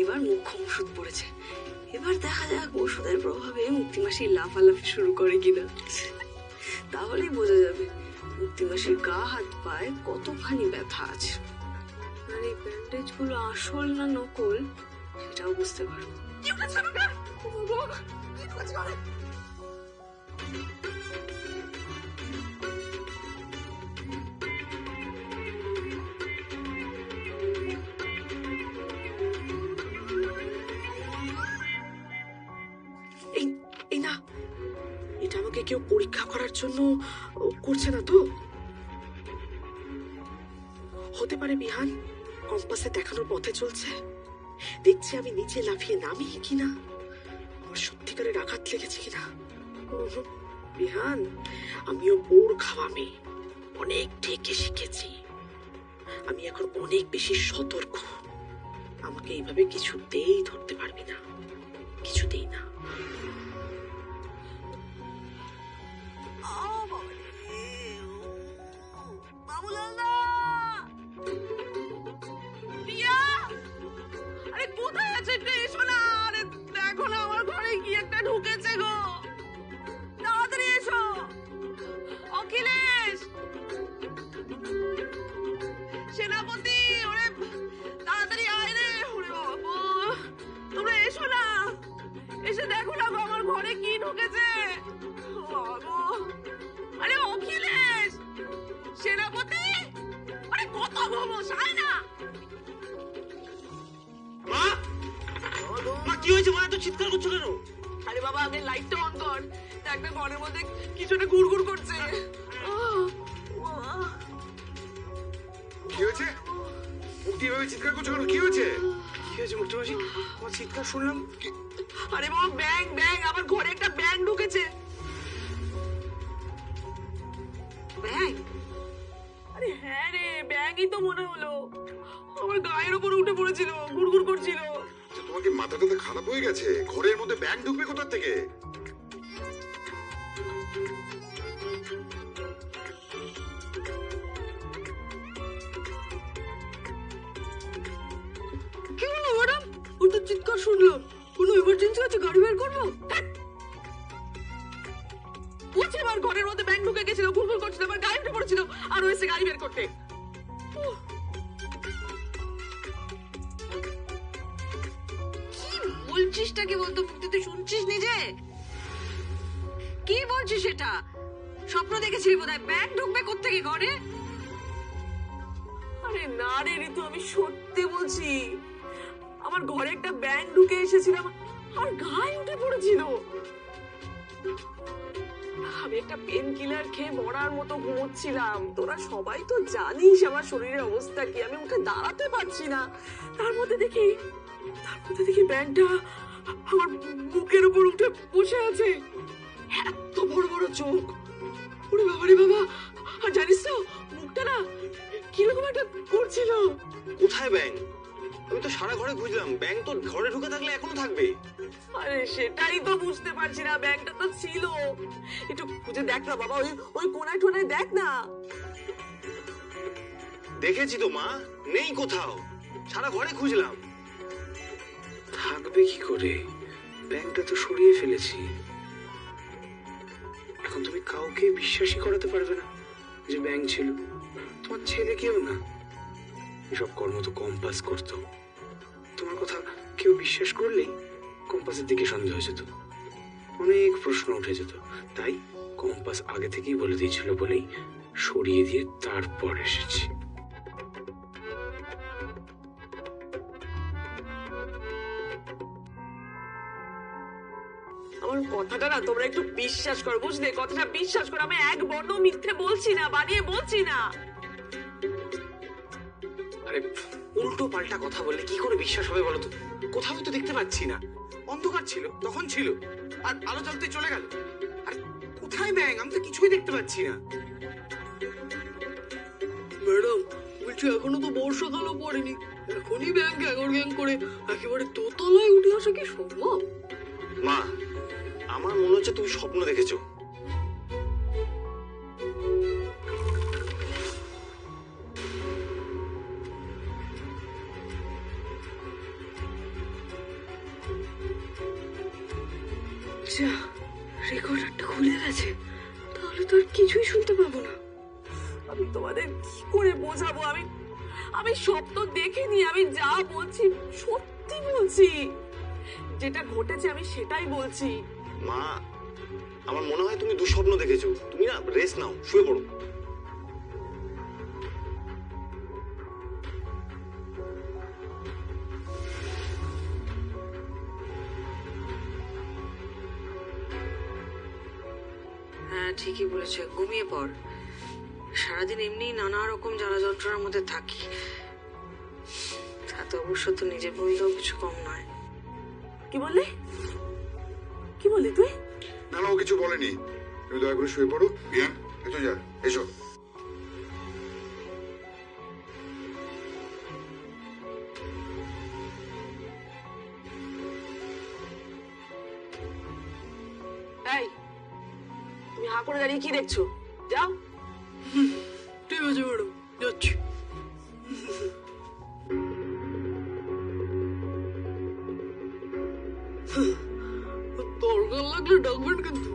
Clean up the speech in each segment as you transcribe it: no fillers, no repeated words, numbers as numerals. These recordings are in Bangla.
মুক্তিমার মোক্ষম ওষুধ পড়েছে। এবার দেখা যাক ওষুধের প্রভাবে মুক্তিমাসি লাফালাফি শুরু করে কিনা। তাহলেই বোঝা যাবে মুক্তিমাসির গা হাত পায়ে কতখানি ব্যথা আছে। আর এই ব্যান্ডেজ গুলো আসল না নকল সেটাও বুঝতে পারবো। এই না, এটা আমাকে কেউ পরীক্ষা করার জন্য করছে না তো? হতে পারে বিহান কম্পাসে দেখানোর পথে চলছে। দেখছি আমি নিচে লাফিয়ে নামি কিনা, আমার সত্যিকারের আঘাত লেগেছে কিনা। বিহান, আমিও বোর খাওয়া মেয়ে, অনেক ঢেকে শিখেছি। আমি এখন অনেক বেশি সতর্ক। আমাকে এইভাবে কিছুতেই ধরতে পারবি না, কিছুতেই না। কোথায় আছে একটু এসো না। আরে দেখো না আমার ঘরে কি একটা ঢুকেছে গো, তাড়াতাড়ি এসো। অখিলেশ, সেনাপতি, ওরে তাড়াতাড়ি আয় রে। ওরে বাবা, তোমরা এসো না, এসে দেখো না গো আমার ঘরে কি ঢুকেছে। আরে অখিলেশ, সেনাপতি, আরে কত ঘুমোস, আয় না। কি হয়েছে মা, এত চিৎকার করছো কেন? আরে বাবা আগে লাইটটা অন কর, দেখ না ঘরের মধ্যে কিছু একটা গুড়গুড় করছে। কি হয়েছে? মুক্তি এভাবে চিৎকার করছো কেন? কি হয়েছে? কি হয়েছে মুক্তিমাসি? আমার চিৎকার শুনলাম। আরে বাবা ব্যাং ব্যাং, আমার ঘরে একটা ব্যাং ঢুকেছে। ব্যাং? আরে হ্যাঁ রে, ব্যাংই তো মনে হলো। আমার গায়ের উপর উঠে পড়েছিল, গুড়গুড় করছিল। তোমার কি মাথা টাথা খারাপ হয়ে গেছে? ঘরের মধ্যে ব্যাং ঢুকবে কোথা থেকে? কি হলো ম্যাডাম? ওর তো চিৎকার শুনলাম। কোনো এমার্জেন্সি আছে? গাড়ি বের করবো? বলছি আমার ঘরের মধ্যে ব্যাং ঢুকে গেছিল, গুড়গুড় করছিল, আমার গায়ে উঠে পড়েছিল, আর ও এসে গাড়ি বের করতে। বলছিসটা কি বলতো মুক্তি? তুই শুনছিস নিজে? কি বলছিস সেটা? স্বপ্ন দেখেছিলি বোধহয়। ব্যাং ঢুকবে কোত্থেকে ঘরে? আরে না রে ঋতু, আমি সত্যি বলছি। আমার ঘরে একটা ব্যাং ঢুকে এসেছিলাম আর গায়ে উঠে পড়েছিল। আমি একটা পেন কিলার খেয়ে মরার মতো ঘুমোচ্ছিলাম। তোরা সবাই তো জানিস আমার শরীরের অবস্থা কি। আমি উঠে দাঁড়াতে পারছি না। তার মধ্যে দেখি ব্যাংটা আমার বুকের উপর উঠে বসে আছে। এত বড় বড় চোখ। ওরে বাবা রে বাবা। আর জানিস তো মুখটা না কিরকম একটা করছিল। কোথায় ব্যাং? আমি তো সারা ঘরে খুঁজলাম। ব্যাং তো ঘরে ঢুকে থাকলে এখনো থাকবে। আরে সেটাই তো বুঝতে পারছি না। ব্যাংটা তো ছিল। একটু খুঁজে দেখ না বাবা, ওই কোনায় টোনায় দেখ না। দেখেছি তো মা, নেই কোথাও। সারা ঘরে খুঁজলাম। থাকবে কি করে? ব্যাংকটা তো সরিয়ে ফেলেছি। এখন তুমি কাউকে বিশ্বাসই করাতে পারবে না যে ব্যাংক ছিল। তোমার ছেলে কেউ না, এসব কর্ম তো কম্পাস করতো। তোমার কথা কেউ বিশ্বাস করলেই কম্পাসের দিকে সন্দেহ যেত, অনেক প্রশ্ন উঠে যেত। তাই কম্পাস আগে থেকেই বলে দিয়েছিল বলেই সরিয়ে দিয়ে তারপর এসেছি। আমার কথাটা না তোমরা একটু বিশ্বাস করো, বুঝলে? কথাটা বিশ্বাস করো। আমি এক বর্ণ মিথ্যে বলছি না, বানিয়ে বলছি না। আরে উল্টো পাল্টা কথা বললে কি করে বিশ্বাস হবে বলো তো? কোথাও তো দেখতে পাচ্ছি না। অন্ধকার ছিল, তখন ছিল, আর আলো জ্বলতে চলে গেল। আর কোথায় ব্যাং? আমি তো কিছুই দেখতে পাচ্ছি না। ম্যাডাম বলছি, এখনো তো বর্ষাকালও পড়েনি, এখনই ব্যাংক গ্যাং করে একেবারে দোতলায় উঠে আসা কি সম্ভব? মা, আমার মনে হচ্ছে তুমি স্বপ্ন দেখেছো। যা, রেকর্ডারটা খুলে গেছে, তাহলে তো আর কিছুই শুনতে পাবো না। আমি তোমাদের কি করে বোঝাবো? আমি আমি স্বপ্ন দেখিনি, আমি যা বলছি সত্যি বলছি, যেটা ঘটেছে আমি সেটাই বলছি। মা, আমার মনে হয় তুমি দুঃস্বপ্ন দেখেছো। তুমি না রেস্ট নাও, শুয়ে পড়ো। হ্যাঁ, ঠিকই বলেছে, ঘুমিয়ে পড়। সারাদিন এমনি নানা রকম জ্বালা যন্ত্রণার মধ্যে থাকি, তাতে অবশ্য তো নিজের ভূমিকাও কিছু কম নয়। কি বললি? কি বললি তুই? না না, ও কিছু বলেনি। তুমি দয়া করে শুয়ে পড়ো। বিয়ান, এসো যা, এসো। এই, তুমি হাঁ করে দাঁড়িয়ে কি দেখছো? যাও। ঠিক আছে ম্যাডাম, যাচ্ছি। দরকার লাগলে ডাকবেন কিন্তু।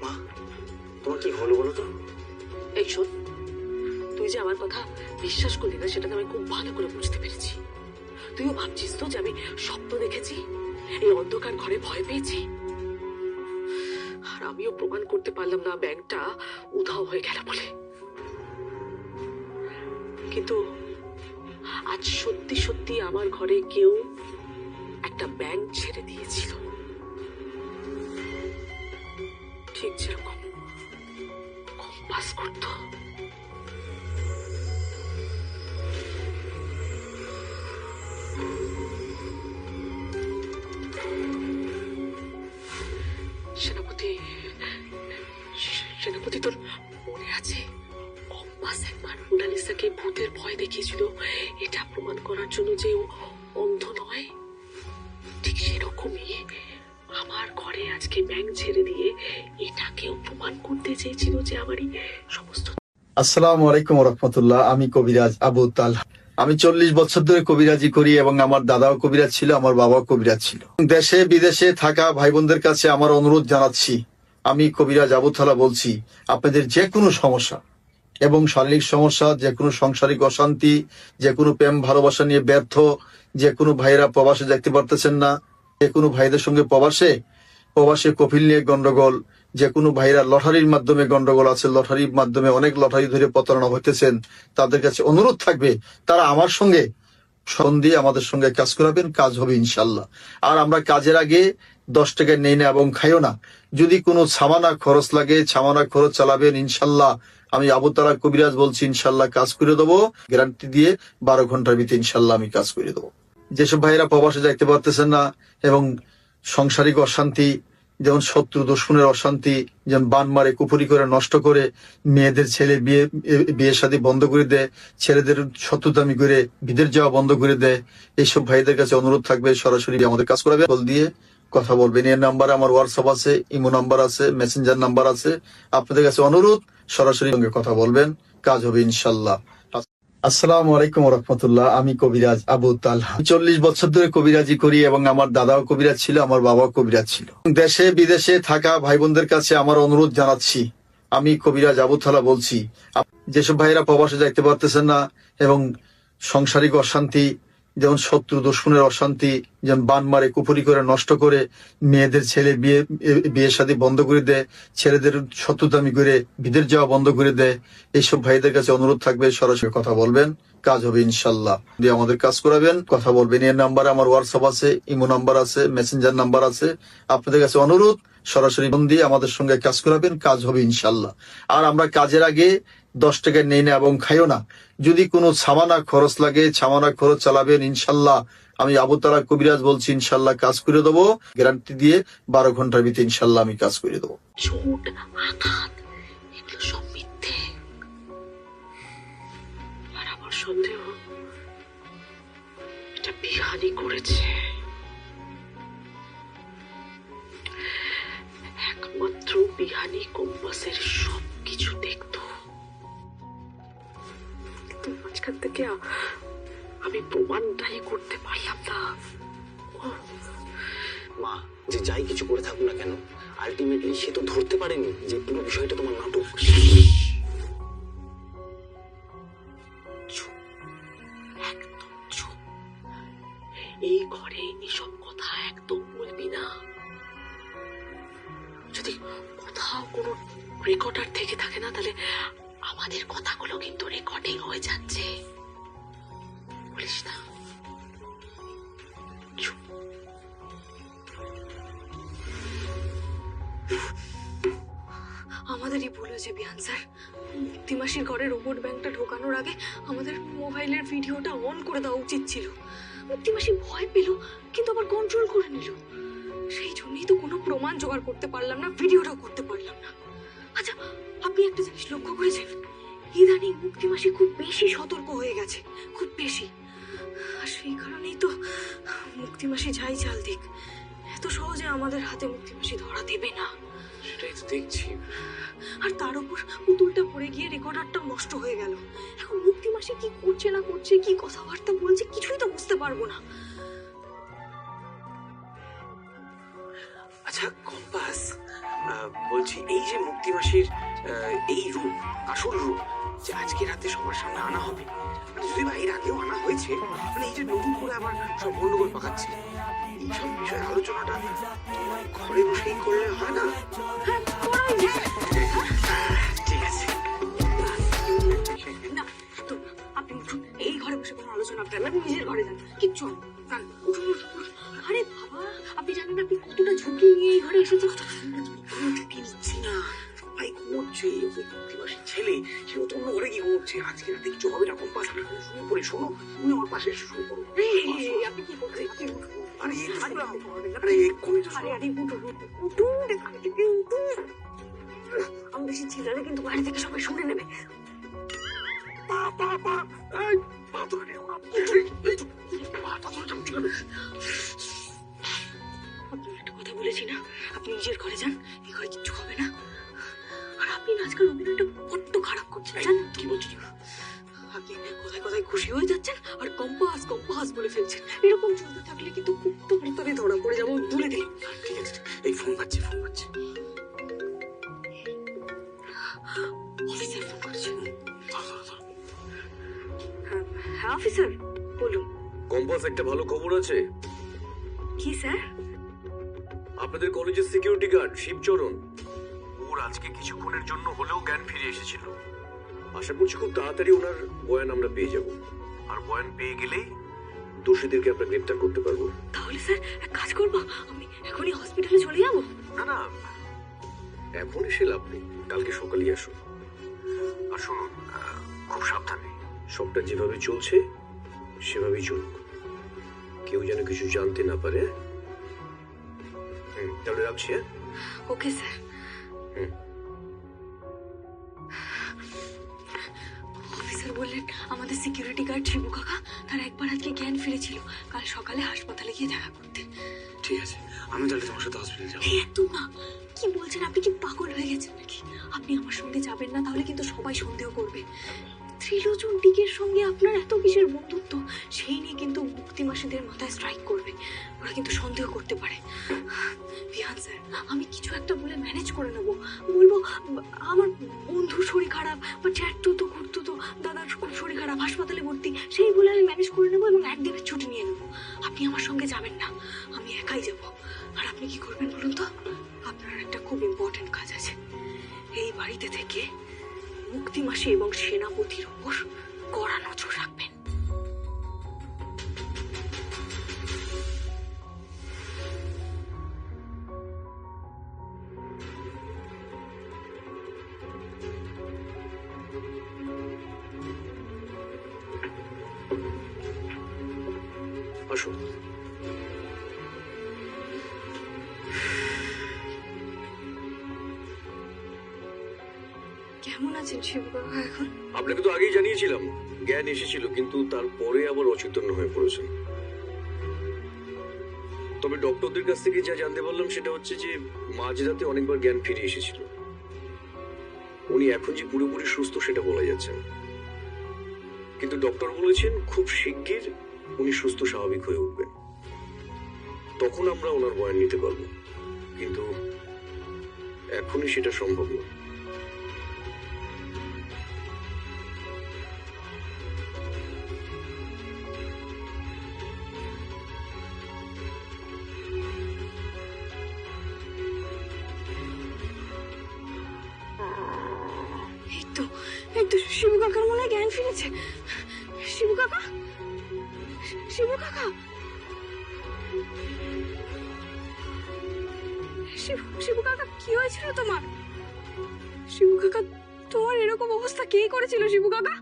মা, তোমার কি হলো বলো তো? এই শোন, তুই যে আমার কথা বিশ্বাস করলি না সেটাকে আমি খুব ভালো করে বুঝতে পেরেছি। তুইও ভাবছিস তো যে আমি স্বপ্ন দেখেছি, এই অন্ধকার ঘরে ভয় পেয়েছি। আর আমিও প্রমাণ করতে পারলাম না ব্যাংকটা উধাও হয়ে গেল বলে। কিন্তু আজ সত্যি সত্যি আমার ঘরে কেউ একটা ব্যাংক ছেড়ে দিয়েছিল, ঠিক যেরকম কম্পাস করতো। সেনাপতি, সেনাপতি তোর মনে আছে কম্পাস একবার মোনালিসাকে ভূতের ভয় দেখিয়েছিল, এটা প্রমাণ করার জন্য যে ও অন্ধ নয়? ঠিক সেরকমই আমার ঘরে আজকে ব্যাংক ছেড়ে দিয়ে এটাকেও প্রমাণ করতে চেয়েছিল যে আমারই সমস্ত। আসসালামু আলাইকুম রহমতুল্লাহ। আমি কবিরাজ আবু তালহা। আমি 40 বছর ধরে কবিরাজি করি এবং আমার দাদাও কবিরাজ ছিল, আমার বাবাও কবিরাজ ছিল। দেশে বিদেশে থাকা ভাই বোনদের কাছে আমার অনুরোধ জানাচ্ছি, আমি কবিরাজ আবু তালহা বলছি, আপনাদের যে কোনো সমস্যা এবং শারীরিক সমস্যা, যে কোনো সাংসারিক অশান্তি, যে কোনো প্রেম ভালোবাসা নিয়ে ব্যর্থ, যে কোনো ভাইরা প্রবাসে দেখতে পারতেছেন না, যে কোনো ভাইদের সঙ্গে প্রবাসে কফিল নিয়ে গন্ডগোল, যে কোনো ভাইরা লটারির মাধ্যমে গন্ডগোল আছে, লটারির মাধ্যমে অনেক লটারি ধরে প্রতারণা হইতেছেন, তাদের কাছে অনুরোধ থাকবে তারা আমার সঙ্গে স্মরণ দিয়ে আমাদের সঙ্গে কাজ করাবেন, কাজ হবে ইনশাল্লাহ। আর আমরা কাজের আগে 10 টাকা নেই না এবং খাইও না। যদি কোনো ছামানা খরচ লাগে, ছামানা খরচ চালাবেন ইনশাল্লাহ। আমি আবু তালহা কবিরাজ বলছি, ইনশাল্লাহ কাজ করে দেবো, গ্যারান্টি দিয়ে 12 ঘন্টার ভিতরে ইনশাল্লাহ আমি কাজ করে দেবো। যেসব ভাইরা প্রবাসে যাইতে পারতেছেন না এবং সাংসারিক অশান্তি, যেমন শত্রু দুশ্মনের অশান্তি, যেমন বান মারে কুপুরি করে নষ্ট করে, মেয়েদের ছেলে বিয়ে শাদী বন্ধ করে দেয়, ছেলেদের শত্রুতামি করে বিদেশ যাওয়া বন্ধ করে দেয়, এইসব ভাইদের কাছে অনুরোধ থাকবে সরাসরি আমাদের কাজ করাবে, কল দিয়ে কথা বলবেন। এর নাম্বার আমার হোয়াটসঅ্যাপ আছে, ইমো নাম্বার আছে, মেসেঞ্জার নাম্বার আছে। আপনাদের কাছে অনুরোধ, সরাসরি সঙ্গে কথা বলবেন, কাজ হবে ইনশাল্লাহ। আসসালামু আলাইকুম রহমতুল্লাহ। আমি কবিরাজ আবু তালহা। 40 বছর ধরে কবিরাজি করি এবং আমার দাদাও কবিরাজ ছিল, আমার বাবাও কবিরাজ ছিল। দেশে বিদেশে থাকা ভাই বোনদের কাছে আমার অনুরোধ জানাচ্ছি, আমি কবিরাজ আবু তালহা বলছি, যেসব ভাইরা প্রবাসে যাইতে পারতেছেন না এবং সাংসারিক অশান্তি, যেমন শত্রু দুশ্মনের অশান্তি, যেমন বান মারে কুপুরি করে নষ্ট করে, মেয়েদের ছেলে বিয়ে শাদী বন্ধ করে দেয়, ছেলেদের শত্রুতামি করে বিদেশ যাওয়া বন্ধ করে দেয়, এইসব ভাইদের কাছে অনুরোধ থাকবে সরাসরি কথা বলবেন, কাজ হবে ইনশাল্লাহ। দিয়ে আমাদের কাজ করাবেন, কথা বলবেন। এর নাম্বার আমার হোয়াটসঅ্যাপ আছে, ইমো নাম্বার আছে, মেসেঞ্জার নাম্বার আছে। আপনাদের কাছে অনুরোধ, সরাসরি ফোন দিয়ে আমাদের সঙ্গে কাজ করাবেন, কাজ হবে ইনশাল্লাহ। আর আমরা কাজের আগে 10 টাকা নেই না এবং খাইও না। যদি কোনো ছামানা খরচ লাগে, ছামানা খরচ চালাবেন ইনশাল্লাহ। আমি আবু তালহা কবিরাজ বলছি, ইনশাল্লাহ কাজ করে দেবো, গ্যারান্টি দিয়ে 12 ঘন্টার ভিতরে ইনশাল্লাহ আমি কাজ করে দেবো। চোট আঘাত এগুলো সব মিথ্যে। আর আমার সন্দেহ এটা বিহানি করেছে। বিহানি কম্পাসের সব কিছু দেখতো, কিন্তু মাঝখান থেকে আমি প্রমাণটাই করতে পারলাম না। মা যে যাই কিছু করে থাকুক না কেন, আলটিমেটলি সে তো ধরতে পারেনি যে পুরো বিষয়টা তোমার নাটক। চুপ, একদম চুপ। এই ঘরে এসব কথা একদম বলবি না। যদি কোথাও কোনো রেকর্ডার থেকে থাকে না, তাহলে আমাদের কথাগুলো কিন্তু রেকর্ডিং হয়ে যাচ্ছে, বলিস না। চুপ। আমাদেরই ভুল হয়েছে বিহান স্যার। মুক্তিমাসির ঘরে রোবট ব্যাংকটা ঢোকানোর আগে আমাদের মোবাইলের ভিডিওটা অন করে দেওয়া উচিত ছিল। মুক্তিমাসি ভয় পেল, কিন্তু আবার কন্ট্রোল করে নিল। সেই জন্যই তো কোনো প্রমাণ জোগাড় করতে পারলাম না, ভিডিওটাও করতে পারলাম না। আচ্ছা, আপনি একটা জিনিস লক্ষ্য করেছেন? ইদানিং মুক্তিমাসি খুব বেশি সতর্ক হয়ে গেছে, খুব বেশি। আর সেই কারণেই তো মুক্তিমাসি যাই চাল দিক, এত সহজে আমাদের হাতে মুক্তিমাসি ধরা দেবে না। সেটাই তো দেখছি। আর তার উপর পুতুলটা পড়ে গিয়ে রেকর্ডারটা নষ্ট হয়ে গেল। এখন মুক্তিমাসি কি করছে না করছে, কি কথাবার্তা বলছে, কিছুই তো বুঝতে পারবো না। আচ্ছা কম্পাস, বলছি এই যে মুক্তিমাসির এই রূপ, আসল রূপ যে আজকে রাতে সবার সামনে আনা হবে, মানে যদি বা এর আগেও আনা হয়েছে, মানে এই যে নতুন করে আবার সব গন্ডগোল পাকাচ্ছে, এইসব বিষয়ে আলোচনাটা ঘরে বসেই করলে হয় না? হ্যাঁ, করাই যায়। ঠিক আছে। না, তো আপনি উঠুন, এই ঘরে বসে কোনো আলোচনা আপনার, আপনি নিজের ঘরে যান, কিচ্ছু হবে না। যান, উঠুন, উঠুন, উঠুন। আরে বাবা, আপনি জানেন না আপনি কতটা ঝুঁকি নিয়ে এই ঘরে এসেছেন? কোনো ঝুঁকি নিচ্ছি না, সবাই ঘুমোচ্ছে। ওই মুক্তিমাসির ছেলে সে তো অন্য ঘরে কি ঘুমোচ্ছে। আজকে রাতে কিছু হবে না কম্পাস, আমি এখন শুয়ে পড়ি। শোনো, তুমি আমার পাশে এসে শুয়ে পড়ো। এই, আপনি কি করছেন? আপনি উঠুন। আরে আরে এক্ষুনি তো আরে, আরে, উঠুন, উঠুন, উঠুন, এখান থেকে উঠুন। আমি বেশি চিল্লালে কিন্তু বাইরে থেকে সবাই শুনে নেবে। পা পা পা এই পা ধরে নিও না। এই তো, পাটা ধরে যাও, ঠিক আছে? আপনার একটা কথা বলেছি না, আপনি নিজের ঘরে যান, এই ঘরে কিচ্ছু হবে না। আর আপনি না আজকাল অভিনয়টা বড্ড খারাপ করছেন, জানেন তো? কি বলছিস? আপনি কথায় কথায় খুশি হয়ে যাচ্ছেন আর কম্পাস কম্পাস বলে ফেলছেন। এরকম চলতে থাকলে কিন্তু খুব তাড়াতাড়ি ধরা পড়ে যাবো, বলে দিলাম। ঠিক আছে, এই ফোন পাচ্ছি, ফোন পাচ্ছি। অফিসার ফোন করেছে। ধর, ধর, ধর। হ্যাঁ অফিসার, বলুন। কম্পাস, একটা ভালো খবর আছে। কি স্যার? আপনাদের কলেজের সিকিউরিটি গার্ড শিবচরণ, ওর আজকে কিছুক্ষণের জন্য হলেও জ্ঞান ফিরে এসেছিল। আশা করছি খুব তাড়াতাড়ি ওনার বয়ান আমরা পেয়ে যাব, আর বয়ান পেয়ে গেলেই দোষীদেরকে আমরা গ্রেপ্তার করতে পারবো। তাহলে স্যার এক কাজ করবো, আমি এখনই হসপিটালে চলে যাবো। না না, এখন এসে লাভ নেই, কালকে সকালেই আসুন। আর শুনুন, খুব সাবধানে, সবটা যেভাবে চলছে সেভাবেই চলুক, কেউ যেন কিছু জানতে না পারে। তাহলে রাখছি। হ্যাঁ, ওকে স্যার। হুম। অফিসার বললেন আমাদের সিকিউরিটি গার্ড শিবু কাকা, তার একবার আজকে জ্ঞান ফিরেছিল, কাল সকালে হাসপাতালে গিয়ে দেখা করতে। ঠিক আছে, আমি তাহলে তোমার সাথে হসপিটাল যাবো। এই একদম না, কি বলছেন? আপনি কি পাগল হয়ে গেছেন নাকি? আপনি আমার সঙ্গে যাবেন না, তাহলে কিন্তু সবাই সন্দেহ করবে। ত্রিলোচন ডিকের সঙ্গে আপনার এত কিসের বন্ধুত্ব, সেই নিয়ে কিন্তু মুক্তিমাসীদের মাথায় স্ট্রাইক করবে, ওরা কিন্তু সন্দেহ করতে পারে। বিহান স্যার, আমি কিছু একটা বলে ম্যানেজ করে নেবো, বলবো আমার বন্ধুর শরীর খারাপ, বা চ্যাটতো তো ঘুরতো তো দাদার খুব শরীর খারাপ, হাসপাতালে ভর্তি, সেই বলে আমি ম্যানেজ করে নেবো এবং একদিনের ছুটি নিয়ে নেবো। আপনি আমার সঙ্গে যাবেন না, আমি একাই যাব। আর আপনি কি করবেন বলুন তো? আপনার একটা খুব ইম্পর্টেন্ট কাজ আছে। এই বাড়িতে থেকে মুক্তিমাসী এবং সেনাপতির উপর কড়া নজর রাখবেন। আসুন। কেমন আছেন শিবু কাকা এখন? আপনাকে তো আগেই জানিয়েছিলাম জ্ঞান এসেছিল, কিন্তু তারপরে আবার অচেতন্য হয়ে পড়েছেন। তবে তবে ডক্টরদের কাছ থেকে যা জানতে পারলাম সেটা হচ্ছে যে মাঝরাতে অনেকবার জ্ঞান ফিরে এসেছিল। উনি এখন যে পুরোপুরি সুস্থ সেটা বলা যাচ্ছে না, কিন্তু ডক্টর বলেছেন খুব শিগগির উনি সুস্থ স্বাভাবিক হয়ে উঠবেন। তখন আমরা ওনার বয়ান নিতে পারবো, কিন্তু এখনই সেটা সম্ভব না। এই তো শিবু কাকার মনে হয় জ্ঞান ফিরেছে। শিবু কাকা, শিবু কাকা, শিবু কাকা, কি হয়েছিল তোমার? শিবু কাকা, তোমার এরকম অবস্থা কে করেছিল শিবু কাকা?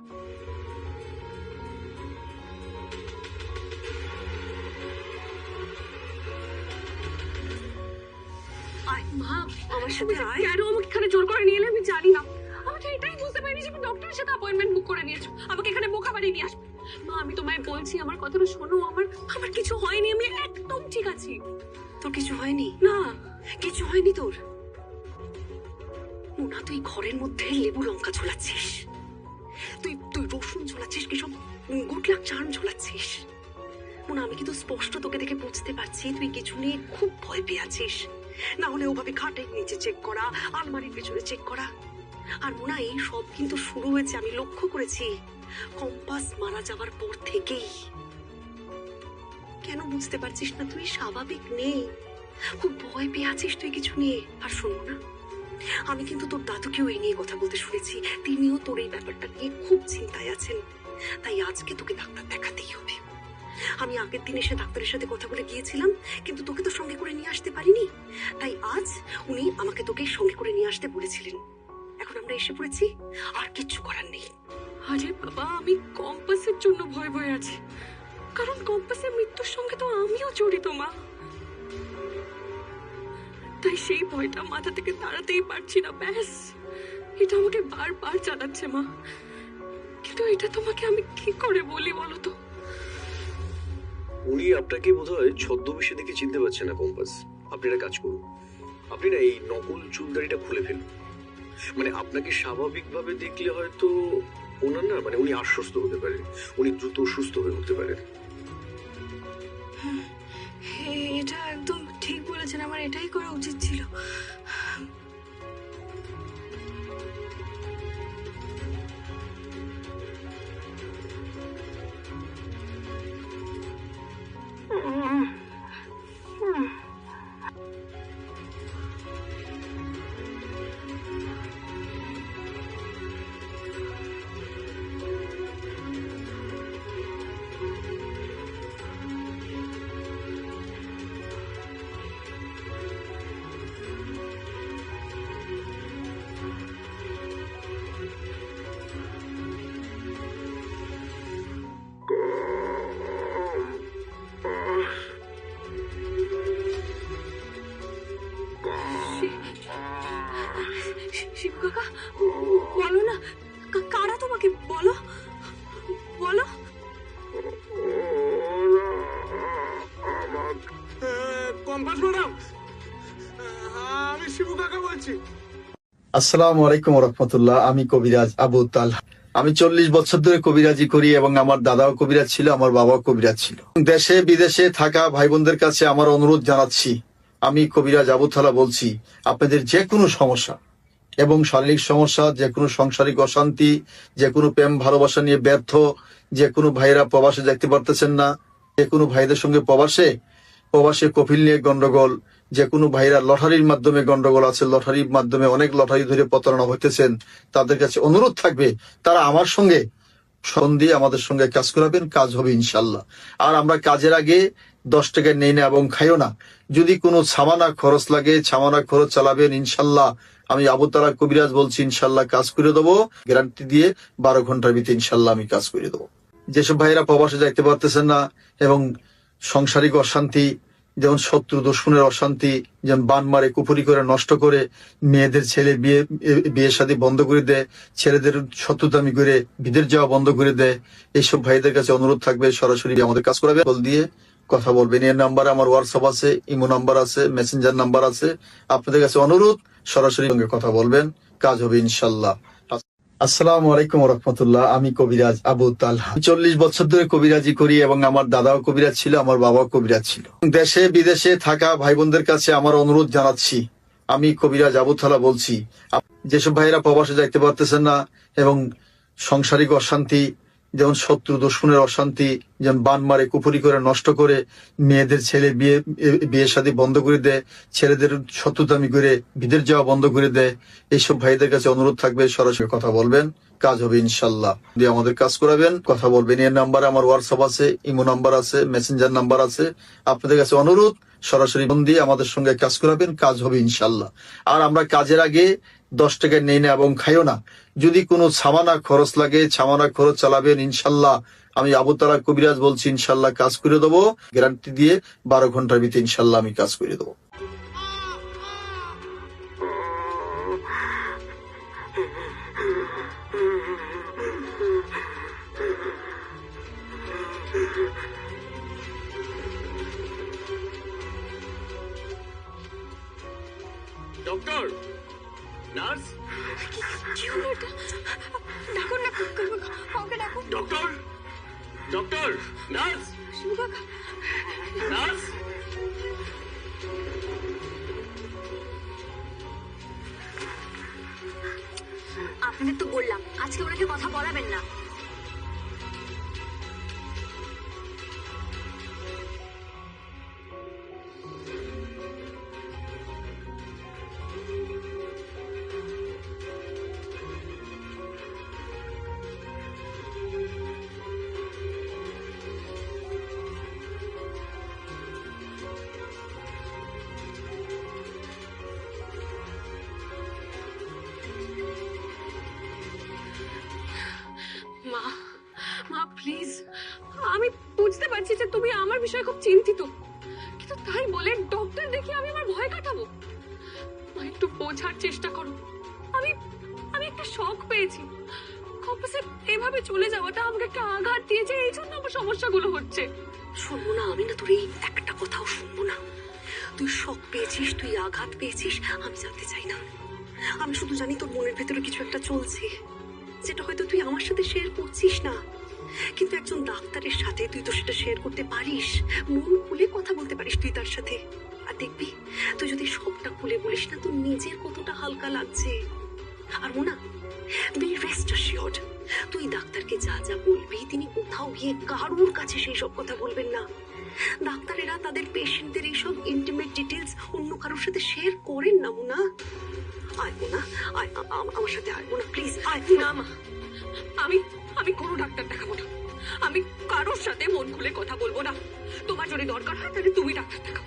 মা, আমার সাথে কেন আমাকে এখানে জোর করে নিয়ে এলে আমি জানি না। আমি তো এটাই বুঝতে পারিনি যে তুমি ডক্টরের সাথে অ্যাপয়েন্টমেন্ট বুক করে নিয়েছো, আমাকে এখানে বোকা বানিয়ে নিয়ে আসবে। মা, আমি তোমায় বলছি, আমার কথাটা শোনো। আমার কিছু হয়নি, আমি একদম ঠিক আছি। তোর কিছু হয়নি? না, কিছু হয়নি তোর? মোনা, তুই ঘরের মধ্যে লেবু লঙ্কা ঝোলাচ্ছিস, তুই তুই রসুন ঝোলাচ্ছিস, কিসব গুটলাক চান ঝোলাচ্ছিস। মোনা, আমি কিন্তু স্পষ্ট তোকে দেখে বুঝতে পারছি তুই কিছু নিয়ে খুব ভয় পেয়ে আছিস। না হলে ওভাবে খাটের নিচে চেক করা, আলমারির পেছনে চেক করা। আর মোনা, এই সব কিন্তু শুরু হয়েছে, আমি লক্ষ্য করেছি, কম্পাস মারা যাওয়ার পর থেকেই। কেন বুঝতে পারছিস না? তুই স্বাভাবিক নেই, খুব ভয় পেয়ে আছিস তুই কিছু নিয়ে। আর শোনো না, আমি কিন্তু তোর দাদুকেও এই নিয়ে কথা বলতে শুনেছি, তিনিও তোর এই ব্যাপারটা নিয়ে খুব চিন্তায় আছেন। তাই আজকে তোকে ডাক্তার দেখাতেই হবে। আমি আগের দিন এসে ডাক্তারের সাথে কথা বলে গিয়েছিলাম, কিন্তু তোকে তো সঙ্গে করে নিয়ে আসতে পারিনি। তাই আজ উনি আমাকে তোকে সঙ্গে করে নিয়ে আসতে বলেছিলেন। এখন আমরা এসে পড়েছি, আর কিচ্ছু করার নেই। আরে বাবা, আমি কম্পাসের জন্য ভয় ভয় আছি, কারণ কম্পাসের মৃত্যুর সঙ্গে তো আমিও জড়িত মা। তাই সেই ভয়টা মাথা থেকে তাড়াতেই পারছি না। ব্যাস, এটা আমাকে বারবার জানাচ্ছে মা, কিন্তু এটা তোমাকে আমি কি করে বলি বলো তো? উনি আপনাকে বোধহয় ছদ্মবেশে দেখে চিনতে পারছেন না কম্পাস। আপনি একটা কাজ করুন, আপনি না এই নকল চুলদারিটা খুলে ফেলুন। মানে আপনাকে স্বাভাবিকভাবে দেখলে হয়তো ওনার না, মানে উনি আশ্বস্ত হতে পারেন, উনি দ্রুত সুস্থ হয়ে উঠতে পারেন। এটা একদম ঠিক বলেছেন, আমার এটাই করা উচিত ছিল। শিবু কাকা, বলো না, কারা তোমাকে? বলো বলো। কম্পাস ম্যাডাম, আমি শিবু কাকা বলছি। আসসালামু আলাইকুম রহমতুল্লাহ। আমি কবিরাজ আবু তালহা। আমি 40 বছর ধরে কবিরাজি করি এবং আমার দাদাও কবিরাজ ছিল, আমার বাবাও কবিরাজ ছিল। দেশে বিদেশে থাকা ভাই বোনদের কাছে আমার অনুরোধ জানাচ্ছি, আমি কবিরাজ আবু তালহা বলছি, আপনাদের যে কোনো সমস্যা এবং শারীরিক সমস্যা, যে কোনো সাংসারিক অশান্তি, যে কোনো প্রেম ভালোবাসা নিয়ে ব্যর্থ, যে কোনো ভাইরা প্রবাসে দেখতে পারতেছেন না, যে কোনো ভাইদের সঙ্গে প্রবাসে কফিল নিয়ে গন্ডগোল, যে কোনো ভাইরা লটারির মাধ্যমে গন্ডগোল আছে, লটারির মাধ্যমে অনেক লটারি ধরে প্রতারণা হইতেছেন, তাদের কাছে অনুরোধ থাকবে তারা আমার সঙ্গে ফোন দিয়ে আমাদের সঙ্গে কাজ করাবেন, কাজ হবে ইনশাল্লাহ। আর আমরা কাজের আগে 10 টাকা নেই না এবং খাইও না। যদি কোনো ছামানা খরচ লাগে, ছামানা খরচ চালাবেন ইনশাল্লাহ। আমি আবু তালহা কবিরাজ বলছি, ইনশাল্লাহ কাজ করে দেবো, গ্যারান্টি দিয়ে 12 ঘন্টার ভিতরে ইনশাল্লাহ আমি কাজ করে দেবো। যেসব ভাইরা প্রবাসে যাইতে পারতেছেন না এবং সাংসারিক অশান্তি, যেমন শত্রু দুশ্মনের অশান্তি, যেমন বান মারে কুপুরি করে নষ্ট করে, মেয়েদের ছেলে বিয়ে শাদী বন্ধ করে দেয়, ছেলেদের শত্রুতামি করে বিদেশ যাওয়া বন্ধ করে দেয়, এইসব ভাইদের কাছে অনুরোধ থাকবে সরাসরি আমাদের কাজ করাবে। কল দিয়ে কথা বলবেন। এর নাম্বারে আমার হোয়াটসঅ্যাপ আছে, ইমো নাম্বার আছে, মেসেঞ্জার নাম্বার আছে। আপনাদের কাছে অনুরোধ, সরাসরি সঙ্গে কথা বলবেন, কাজ হবে ইনশাল্লাহ। আসসালামু আলাইকুম রহমতুল্লাহ। আমি কবিরাজ আবু তালহা। 40 বছর ধরে কবিরাজি করি এবং আমার দাদাও কবিরাজ ছিল, আমার বাবাও কবিরাজ ছিল। দেশে বিদেশে থাকা ভাই বোনদের কাছে আমার অনুরোধ জানাচ্ছি, আমি কবিরাজ আবু তালহা বলছি, যেসব ভাইয়েরা প্রবাসে যাইতে পারতেছেন না এবং সাংসারিক অশান্তি, যেমন শত্রু দুশ্মনের অশান্তি, যেমন বান মারে কুপুরি করে নষ্ট করে, মেয়েদের ছেলে বিয়ে শাদী বন্ধ করে দেয়, ছেলেদের শত্রুতামি করে বিদেশ যাওয়া বন্ধ করে দেয়, এইসব ভাইদের কাছে অনুরোধ থাকবে, সরাসরি কথা বলবেন, কাজ হবে ইনশাল্লাহ। দিয়ে আমাদের কাজ করাবেন, কথা বলবেন। এর নাম্বারে আমার হোয়াটসঅ্যাপ আছে, ইমো নাম্বার আছে, মেসেঞ্জার নাম্বার আছে। আপনাদের কাছে অনুরোধ, সরাসরি ফোন দিয়ে আমাদের সঙ্গে কাজ করাবেন, কাজ হবে ইনশাল্লাহ। আর আমরা কাজের আগে 10 টাকা নেই না এবং খাইও না। যদি কোনো সামানা খরচ লাগে, সামানা খরচ চালাবেন ইনশাল্লাহ। আমি আবু তালহা কবিরাজ বলছি, ইনশাল্লাহ কাজ করে দেবো, গ্যারান্টি দিয়ে 12 ঘন্টার ভিতরে ইনশাল্লাহ আমি কাজ করে দেবো। ডক্টর, নার্স, কি হলো এটা? ডাকুন না, কাউকে ডাকুন। ডক্টর, ডক্টর, নার্স, শিবু কাকা, নার্স। আপনাদের তো বললাম আজকে ওনাকে কথা বলাবেন না। মা, মা প্লিজ, আমি বুঝতে পারছি যে তুমি আমার বিষয়ে খুব চিন্তিত, কিন্তু তাই বলে ডক্টর দেখি আমি আমার ভয় কাটাবো? মা একটু বোঝার চেষ্টা করো। আমি আমি একটা শক পেয়েছি। কম্পাসে এভাবে চলে যাওয়াটা আমাকে একটা আঘাত দিয়েছে, এই জন্য আমার সমস্যাগুলো হচ্ছে। শুনবো না, আমি না তোর এই একটা কথাও শুনবো না। তুই শক পেয়েছিস, তুই আঘাত পেয়েছিস, আমি জানতে চাই না। আমি শুধু জানি তোর মনের ভেতরে কিছু একটা চলছে, যেটা হয়তো তুই আমার সাথে শেয়ার করছিস না। কিন্তু একজন ডাক্তারের সাথে তুই তো সেটা শেয়ার করতে পারিস, মন খুলে কথা বলতে পারিস তুই তার সাথে। আর দেখবি, তুই যদি সবটা খুলে বলিস না, তোর নিজের কতটা হালকা লাগছে। আর মোনা, বি রেস্ট অ্যাসিওর্ড, তুই ডাক্তারকে যা যা বলবি, তিনি কোথাও গিয়ে কারোর কাছে সেই সব কথা বলবেন না। ডাক্তারেরা তাদের পেশেন্টদের এইসব ইন্টিমেট ডিটেলস অন্য কারোর সাথে শেয়ার করেন না। মোনা, আয় মোনা, আয় আমার সাথে আয় মোনা, প্লিজ আয়। না মা, আমি আমি কোনো ডাক্তার দেখাবো না। আমি কারোর সাথে মন খুলে কথা বলবো না। তোমার যদি দরকার হয় তাহলে তুমি ডাক্তার দেখাও।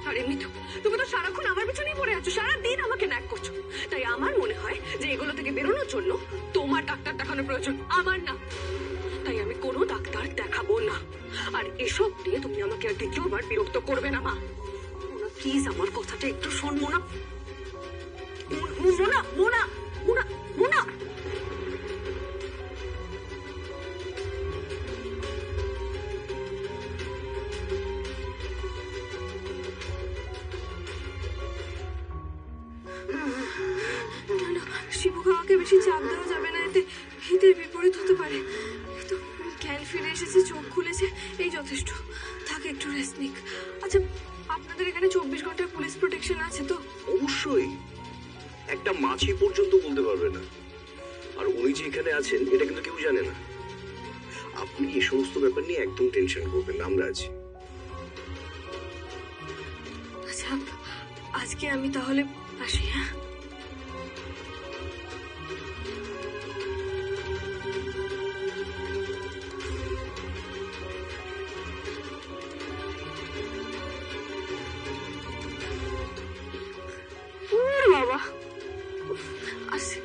আর এমনি তো তুমি তো সারাক্ষণ আমার পিছনেই পড়ে আছো, সারাদিন আমাকে ন্যাক করছো। তাই আমার মনে হয় যে এগুলো থেকে বেরোনোর জন্য তোমার ডাক্তার দেখানোর প্রয়োজন, আমার না। তাই আমি কোনো ডাক্তার দেখাবো না। আর এসব নিয়ে তুমি আমাকে আর দ্বিতীয়বার বিরক্ত করবে না মা। মোনা প্লিজ, আমার কথাটা একটু শোন মোনা। মোনা, মোনা, মোনা, মোনা। শিবু কাকাকে বেশি চাপ দেওয়া যাবে না, এতে হিতের বিপরীত হতে পারে। তো জ্ঞান ফিরে এসেছে, চোখ খুলেছে, এই যথেষ্ট। থাকে একটু রেস্ট নিক। আচ্ছা, আপনাদের এখানে 24 ঘন্টার পুলিশ প্রোটেকশন আছে তো? অবশ্যই, একটা মাছি পর্যন্ত বলতে পারবে না। আর উনি যে এখানে আছেন এটা কিন্তু কেউ জানে না। আপনি এই সমস্ত ব্যাপার নিয়ে একদম টেনশন করবেন না, আমরা আছি। আচ্ছা, আজকে আমি তাহলে আসি। হ্যাঁ, বাবা আসি।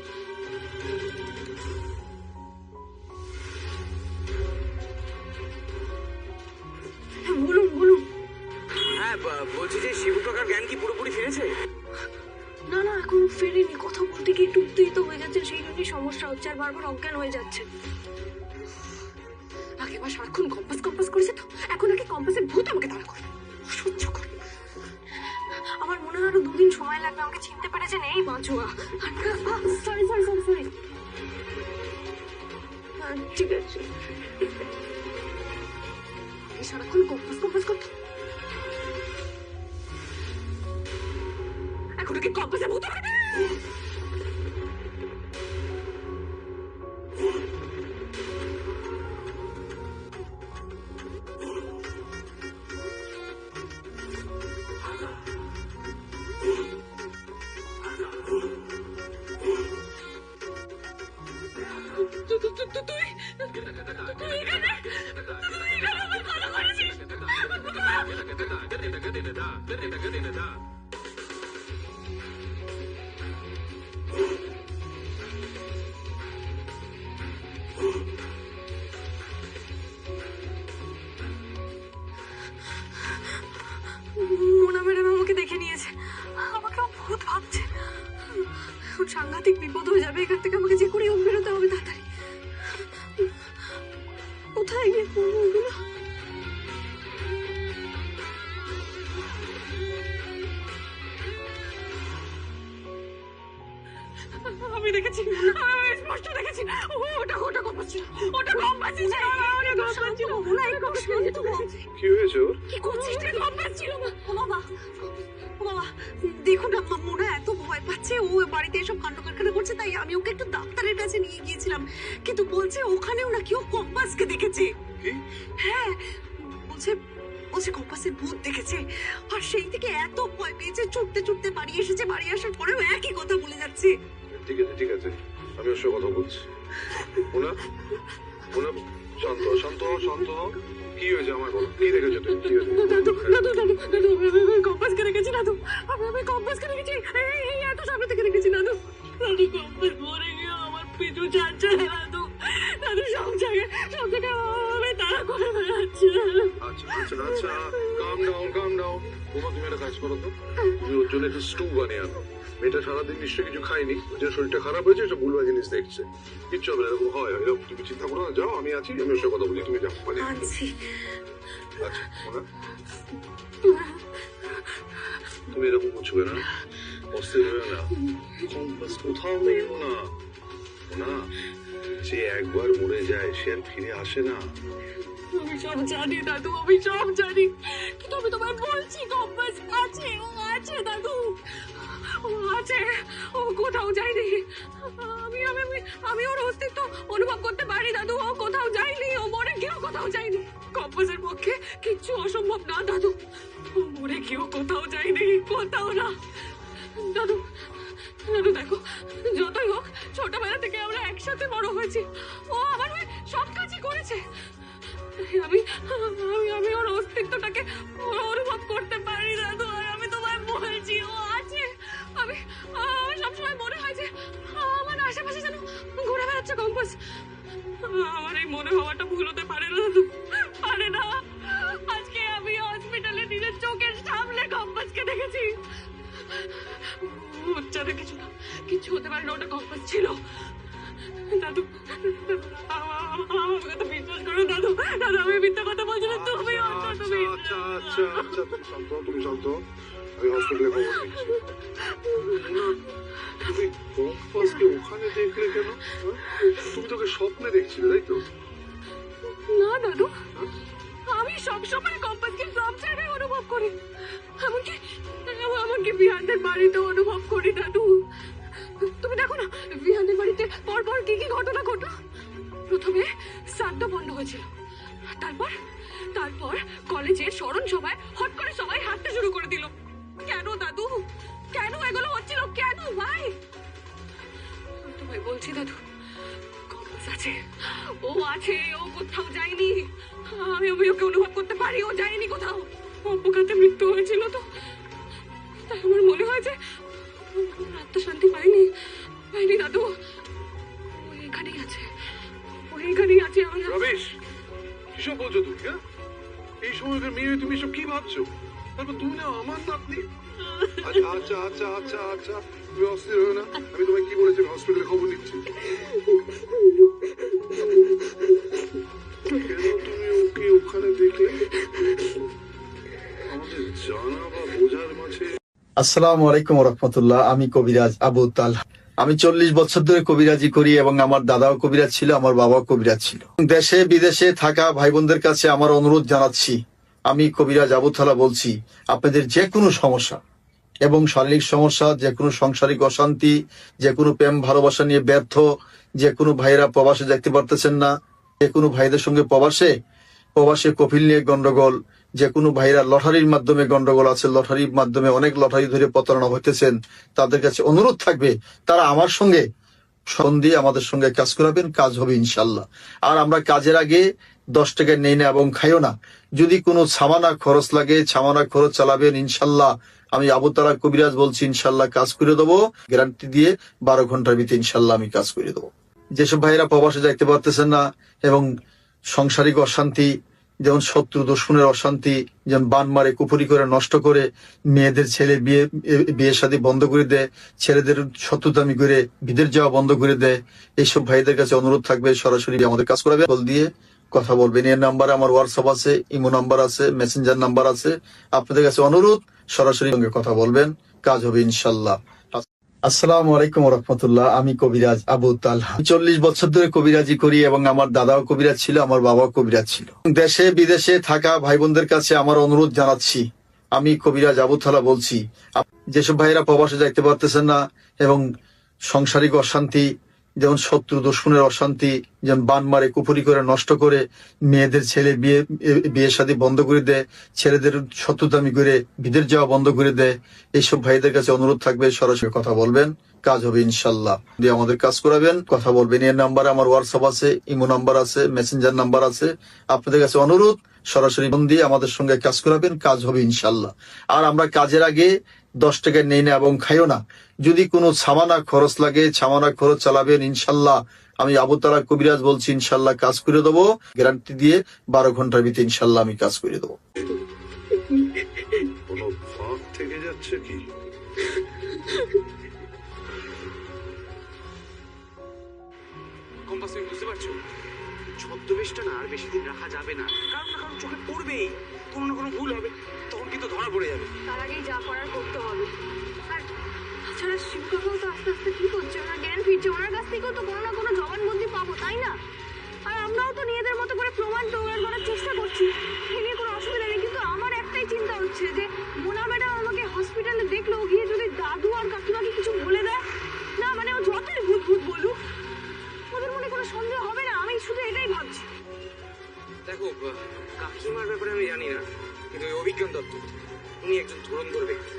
বলুন বলুন। হ্যাঁ, বলছি যে শিবু কাকার জ্ঞান কি পুরোপুরি ফিরেছে? না না, এখনো ফেরেনি। কথা বলতে গিয়ে একটু উত্তেজিত হয়ে যাচ্ছেন, সেই জন্যই সমস্যা হচ্ছে, আর বারবার অজ্ঞান হয়ে যাচ্ছে। আগেবার সারাক্ষণ কম্পাস কম্পাস করেছে, তো এখন আগে কম্পাসের ভূত আমাকে তাড়া করবে। অসহ্য কর। আমার মনে হয় আরো 2 দিন সময় লাগবে আমাকে চিনতে পেরেছেন এই বাঁচুয়া। Sorry sorry sorry sorry. ঠিক আছে। সারাক্ষণ কম্পাস কম্পাস করতো। এখন কি কম্পাসের ভূত হবে? মোনা ম্যাডাম আমাকে দেখে নিয়েছে, আমাকে ভূত ভাবছে। এখন সাংঘাতিক বিপদ হয়ে যাবে, এখান থেকে আমাকে যে করে বেরোতে হবে তাড়াতাড়ি। কোথায় গিয়ে করবো ওগুলো? আমি দেখেছি, আমি স্পষ্ট দেখেছি। ওটা ওটা কম্পাস ছিল, ওটা কম্পাস ছিল, ওটা কম্পাস ছিল। মোনা একটু শান্ত হও। কি হয়েছে ওর? কি করছিস তুই? কম্পাস ছিল না। ও বাবা, ও বাবা, দেখুন না মোনা এত ভয় পাচ্ছে, ও বাড়িতে এসব কাণ্ড কারখানা করছে, তাই আমি ওকে একটু ডাক্তারের কাছে নিয়ে গিয়েছিলাম, কিন্তু বলছে ওখানেও নাকি ও কম্পাসকে দেখেছে। হ্যাঁ, বলছে বলছে কম্পাসের ভূত দেখেছে, আর সেই থেকে এত ভয় পেয়েছে, ছুটতে ছুটতে বাড়ি এসেছে, বাড়ি আসার পরেও একই কথা বলে যাচ্ছে। ঠিক আছে ঠিক আছে, আমি ওর সঙ্গে কথা বলছি। মোনা মোনা, শান্ত হও, শান্ত হও, শান্ত হও। কি হয়েছে আমার বলো, কি দেখেছো তুমি? কি হয়েছে? দাদু দাদু দাদু দাদু, আমি কম্পাসকে রেখেছি দাদু, আমি কম্পাসকে রেখেছি, এই এত সামনে থেকে রেখেছি দাদু। দাদু কম্পাস মরে গিয়ে আমার পিছু ছাড়ছে দাদু, দাদু সব জায়গায় আমি তাড়া করে বেড়াচ্ছে। আচ্ছা আচ্ছা আচ্ছা, কাম ডাউন কাম ডাউন। তোমার তুমি একটা কাজ করো তো, তুমি ওর জন্য একটু স্টু বানিয়ে আনো। মেয়েটা সারাদিন নিশ্চয়ই কিছু খায়নি, ওর জন্য শরীরটা খারাপ হয়েছে, সব ভুলভাল জিনিস দেখছে। কিচ্ছু হবে না, এরকম হয়, এরকম তুমি চিন্তা করো না। যাও, আমি আছি, আমি ওর সঙ্গে কথা বলি, তুমি যাও মানে। আনছি। আচ্ছা মোনা, তুমি এরকম বুঝবে না, অস্থির হয়ে না। কম্পাস কোথাও নেই মোনা। মোনা, যে একবার মরে যায় সে আর ফিরে আসে না। আমি সব জানি দাদু, আমি সব জানি, কিন্তু আমি তোমায় বলছি কম্পাস আছে, ও আছে দাদু, ও আছে, ও কোথাও যায়নি। আমি আমি আমি আমি ওর অস্তিত্ব অনুভব করতে পারি দাদু, ও কোথাও যায়নি, ও মরে গিয়েও কোথাও যায়নি। কম্পাসের পক্ষে কিচ্ছু অসম্ভব না দাদু, ও মরে গিয়েও কোথাও যায়নি, কোথাও না দাদু। দাদু দেখো, যতই হোক ছোটবেলা থেকে আমরা একসাথে বড় হয়েছি, ও আমার হয়ে সব কাজই করেছে। আমি আমি আমি ওর অস্তিত্বটাকে অনুভব করতে পারি দাদু, আর আমি তোমায় বলছি ও আছে। আমি আমার সবসময় মনে হয় যে আমার আশেপাশে যেন ঘুরে বেড়াচ্ছে কম্পাস। আমার এই মনে হওয়াটা ভুল হতে পারে না দাদু, পারে না। আজকে আমি হসপিটালে নিজের চোখের সামনে কম্পাসকে দেখেছি। উচ্চারে কিছু না, কিছু হতে পারে না, ওটা কম্পাস ছিল দাদু। আমাকে তো বিশ্বাস করো দাদু, দাদু আমি মিথ্যা কথা বলছি না, তুমি অন্তত আচ্ছা আচ্ছা আচ্ছা আচ্ছা, তুমি শান্ত হও, তুমি শান্ত হও। আমি হসপিটালে খবর দিচ্ছি। মোনা, তুমি কম্পাসকে ওখানে দেখলে কেন? হ্যাঁ? তুমি তোকে স্বপ্নে দেখছিলে, তাই তো? না দাদু, আমি সবসময় কম্পাসকে সব জায়গায় অনুভব করি, এমনকি এমনকি বিহানদের বাড়িতে অনুভব করি দাদু। তুমি দেখো না বিহানদের বাড়িতে পরপর কি কি ঘটনা ঘটলো। প্রথমে শ্রাদ্ধ বন্ধ হয়েছিল, তারপর তারপর কলেজে স্মরণ সভায় হট করে সবাই হাঁটতে শুরু করে দিল। কেন দাদু, কেন এগুলো হচ্ছিল, কেন ভাই? তোমায় বলছি দাদু, কম্পাস আছে, ও আছে, ও কোথাও যায়নি। আমি আমি ওকে অনুভব করতে পারি, ও যায়নি কোথাও। অপঘাতে মৃত্যু হয়েছিল তো, তাই আমার মনে হয় যে আত্মা শান্তি পাইনি, পাইনি দাদু। ও এখানেই আছে, ও এখানেই আছে। আমরা রমেশ, কিসব বলছো তুমি? হ্যাঁ, এই সময়কার মেয়ে তুমি সব কি ভাবছো? তারপর তুমি না আমার নাতনি। আচ্ছা আচ্ছা আচ্ছা আচ্ছা আচ্ছা, তুমি অস্থির হয়ে না। আমি তোমায় কি বলেছি, হসপিটালে খবর নিচ্ছি। কেন তুমি ওকে ওখানে দেখলে? জানা বা বোঝার মাঝে আসসালামু আলাইকুম রহমতুল্লাহ। আমি কবিরাজ আবু তালহা। আমি 40 বছর ধরে কবিরাজি করি এবং আমার দাদাও কবিরাজ ছিল, আমার বাবাও কবিরাজ ছিল। দেশে বিদেশে থাকা ভাই বোনদের কাছে আমার অনুরোধ জানাচ্ছি, আমি কবিরাজ আবু তালহা বলছি, আপনাদের যে কোনো সমস্যা এবং শারীরিক সমস্যা, যে কোনো সাংসারিক অশান্তি, যে কোনো প্রেম ভালোবাসা নিয়ে ব্যর্থ, যে কোনো ভাইয়েরা প্রবাসে দেখতে পারতেছেন না, যে কোনো ভাইদের সঙ্গে প্রবাসে কফিল নিয়ে গন্ডগোল, যে কোনো ভাইরা লটারির মাধ্যমে গন্ডগোল আছে, লটারির মাধ্যমে অনেক লটারি ধরে প্রতারণা হইতেছেন, তাদের কাছে অনুরোধ থাকবে তারা আমার সঙ্গে ফোন দিয়ে আমাদের সঙ্গে কাজ করাবেন, কাজ হবে ইনশাল্লাহ। আর আমরা কাজের আগে 10 টাকা নেই না এবং খাইও না। যদি কোনো সামানা খরচ লাগে, সামানা খরচ চালাবেন ইনশাল্লাহ। আমি আবু তালহা কবিরাজ বলছি, ইনশাল্লাহ কাজ করে দেবো, গ্যারান্টি দিয়ে 12 ঘন্টার ভিতরে ইনশাল্লাহ আমি কাজ করে দেবো। যেসব ভাইরা প্রবাসে যাইতে পারতেছেন না এবং সাংসারিক অশান্তি, যেমন শত্রু দুশ্মনের অশান্তি, যেমন বান মারে কুপুরি করে নষ্ট করে, মেয়েদের ছেলে বিয়ে শাদী বন্ধ করে দেয়, ছেলেদের শত্রুতামি করে বিদেশ যাওয়া বন্ধ করে দেয়, এইসব ভাইদের কাছে অনুরোধ থাকবে সরাসরি আমাদের কাজ করাবে, কল দিয়ে কথা বলবেন। এর নাম্বারে আমার হোয়াটসঅ্যাপ আছে, ইমো নাম্বার আছে, মেসেঞ্জার নাম্বার আছে। আপনাদের কাছে অনুরোধ সরাসরি সঙ্গে কথা বলবেন, কাজ হবে ইনশাল্লাহ। আসসালামু আলাইকুম রহমতুল্লাহ। আমি কবিরাজ আবু তালহা। 40 বছর ধরে কবিরাজি করি এবং আমার দাদাও কবিরাজ ছিল, আমার বাবাও কবিরাজ ছিল। দেশে বিদেশে থাকা ভাই বোনদের কাছে আমার অনুরোধ জানাচ্ছি, আমি কবিরাজ আবু তালহা বলছি, যেসব ভাইরা প্রবাসে যাইতে পারতেছেন না এবং সাংসারিক অশান্তি, যেমন শত্রু দুশ্মনের অশান্তি, যেমন বান মারে কুপুরি করে নষ্ট করে, মেয়েদের ছেলে বিয়ে শাদী বন্ধ করে দেয়, ছেলেদের শত্রুতামি করে বিদেশ যাওয়া বন্ধ করে দেয়, এইসব ভাইদের কাছে অনুরোধ থাকবে সরাসরি কথা বলবেন, কাজ হবে ইনশাল্লাহ। দিয়ে আমাদের কাজ করাবেন, কথা বলবেন। এর নাম্বারে আমার হোয়াটসঅ্যাপ আছে, ইমো নাম্বার আছে, মেসেঞ্জার নাম্বার আছে। আপনাদের কাছে অনুরোধ সরাসরি ফোন দিয়ে আমাদের সঙ্গে কাজ করাবেন, কাজ হবে ইনশাল্লাহ। আর আমরা কাজের আগে 10 টাকা নেই না এবং খাইও না। যদি কোনো সামানা খরচ লাগে, সামানা খরচ চালাবেন ইনশাল্লাহ। আমি আবু তালহা কবিরাজ বলছি, ইনশাল্লাহ কাজ করে দেবো, গ্যারান্টি দিয়ে 12 ঘন্টার ভিতরে ইনশাল্লাহ আমি কাজ করে দেবো। কোনো ফাঁক থেকে যাচ্ছে কি? কম্পাস, তুমি বুঝতে পারছো ছদ্মবেশটা না আর বেশি দিন রাখা যাবে না, কারণ না কারণ চোখে পড়বেই, কোনো না কোনো ভুল হবে, তখন কিন্তু ধরা পড়ে যাবে। তার আগেই যা করার করতে হবে। আর তাছাড়া শিবকাকাও তো আস্তে আস্তে ঠিক হচ্ছে, ওনার জ্ঞান ফিরছে, ওনার কাছ থেকেও তো কোনো না কোনো জবানবন্দি পাবো, তাই না? আর আমরাও তো নিজেদের মতো করে প্রমাণ জোগাড় করার চেষ্টা করছি, এ নিয়ে কোনো অসুবিধা নেই। কিন্তু আমার একটাই চিন্তা হচ্ছে যে মোনা ম্যাডাম আমাকে হসপিটালে দেখলো, গিয়ে যদি দাদু আর কাকিমাকে কিছু বলে দেয়, না মানে ও যতই ভূত ভূত বলুক, ওদের মনে কোনো সন্দেহ হবে না। আমি শুধু এটাই ভাবছি। দেখো, কাকিমার ব্যাপারে আমি জানি না, কিন্তু ওই অভিজ্ঞান দত্ত উনি একজন ধুরন্ধর ব্যক্তি।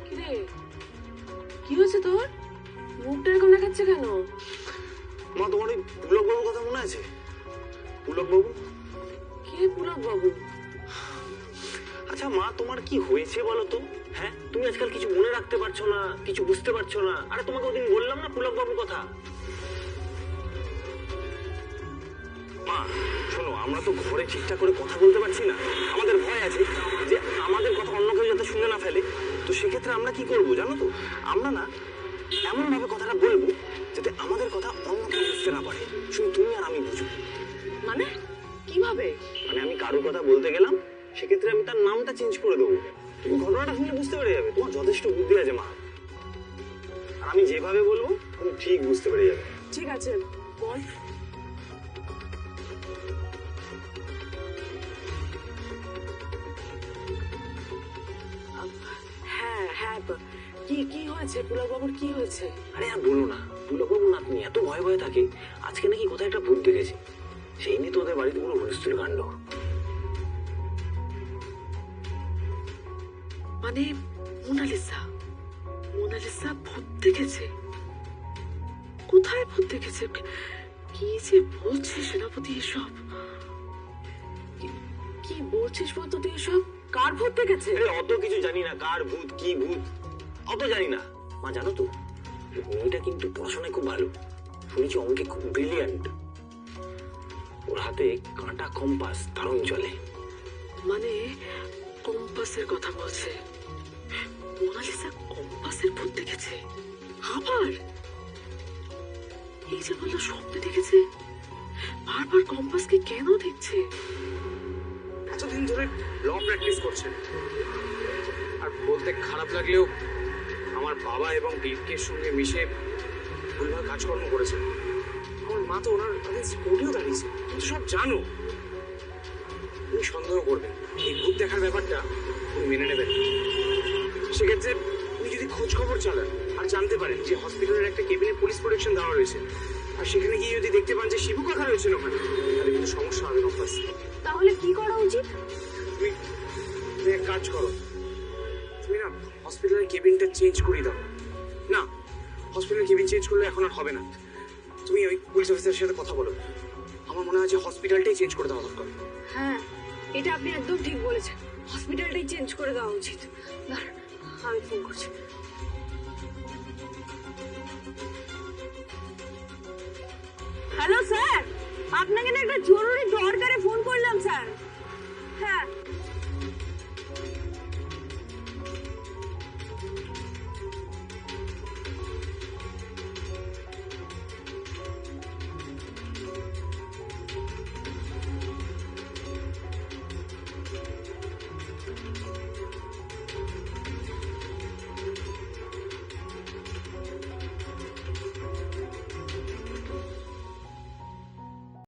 কিরে, কি হয়েছে তোর? মুখটা এরকম দেখাচ্ছে কেন? মা, তোমার ওই পুলক বাবুর কথা মনে আছে? পুলক বাবু? কে পুলক বাবু? আচ্ছা মা, তোমার কি হয়েছে বলো তো? হ্যাঁ, তুমি আজকাল কিছু মনে রাখতে পারছো না, কিছু বুঝতে পারছো না। আরে তোমাকে ওদিন বললাম না পুলক বাবুর কথা। মা শোনো, আমরা তো ঘরে ঠিকঠাক করে কথা বলতে পারছি না, আমাদের ভয় আছে যে আমাদের কথা অন্য কেউ যাতে শুনে না ফেলে। তো সেক্ষেত্রে আমরা কি করবো জানো তো? আমরা না এমন ভাবে কথাটা বলবো যাতে আমাদের কথা অন্য কেউ বুঝতে না পারে, শুধু তুমি আর আমি বুঝবো। মানে কিভাবে? মানে আমি কারোর কথা বলতে গেলাম, সেক্ষেত্রে আমি তার নামটা চেঞ্জ করে দেবো, তুমি ঘটনাটা শুনে বুঝতে পেরে যাবে। তোমার যথেষ্ট বুদ্ধি আছে মা, আর আমি যেভাবে বলবো তুমি ঠিক বুঝতে পেরে যাবে। ঠিক আছে, বল। হ্যাঁ হ্যাঁ, কি হয়েছে? পুলক বাবুর কি হয়েছে? আরে আর বলো না, পুলক বাবু নাতনি এত ভয় ভয়ে থাকে, আজকে নাকি কোথায় একটা ভূত দেখেছে, সেই নিয়ে তো ওদের বাড়িতে পুরো হুলস্থুল কাণ্ড। মানে মোনালিসা ভূত দেখেছে? কোথায় ভূত দেখেছে? কি যে বলছিস সেনাপতি এসব? কি বলছিস বলতো তুই এসব? কার ভূত দেখেছে? আরে অত কিছু জানি না, কার ভূত কি ভূত অত জানি না। মা জানো তো, মেয়েটা কিন্তু পড়াশোনায় খুব ভালো, শুনেছি অঙ্কে খুব ব্রিলিয়ান্ট, ওর হাতে কাঁটা কম্পাস দারুণ চলে। মানে কম্পাস কম্পাসের কথা বলছে। মোনালিসা কম্পাসের ভূত দেখেছে আবার। এই যে বললো স্বপ্নে দেখেছে, বারবার কম্পাসকে কেন দেখছে? এতদিন ধরে ল প্র্যাকটিস করছেন, আর বলতে খারাপ লাগলেও আমার বাবা এবং ডিপকের সঙ্গে মিশে ভুলভাল কাজকর্ম করেছেন। আমার মা তো ওনার স্পোর্টেও দাঁড়িয়েছে, কিন্তু সব জানো। তুমি সন্দেহ করবেন, এই ভূত দেখার ব্যাপারটা উনি মেনে নেবেন না। সেক্ষেত্রে উনি যদি খোঁজ খবর চালান আর জানতে পারেন যে হসপিটালের একটা কেবিনে পুলিশ প্রোটেকশন দেওয়া রয়েছে, আর সেখানে গিয়ে যদি দেখতে পান যে শিবু কথা রয়েছেন ওখানে, তাহলে কিন্তু সমস্যা হবে কম্পাস। তাহলে কি করা উচিত? তুমি তুমি এক কাজ করো, তুমি না হসপিটালের কেবিনটা চেঞ্জ করে দাও। না, হসপিটালের কেবিন চেঞ্জ করলে এখন আর হবে না। তুমি ওই পুলিশ অফিসারের সাথে কথা বলো। আমার মনে হয় যে হসপিটালটাই চেঞ্জ করে দেওয়া দরকার। হ্যাঁ, এটা আপনি একদম ঠিক বলেছেন, হসপিটালটাই চেঞ্জ করে দেওয়া উচিত। দাঁড়ান, আমি ফোন করছি। হ্যালো স্যার, আপনাকে না একটা জরুরি দরকারে ফোন করলাম স্যার। হ্যাঁ,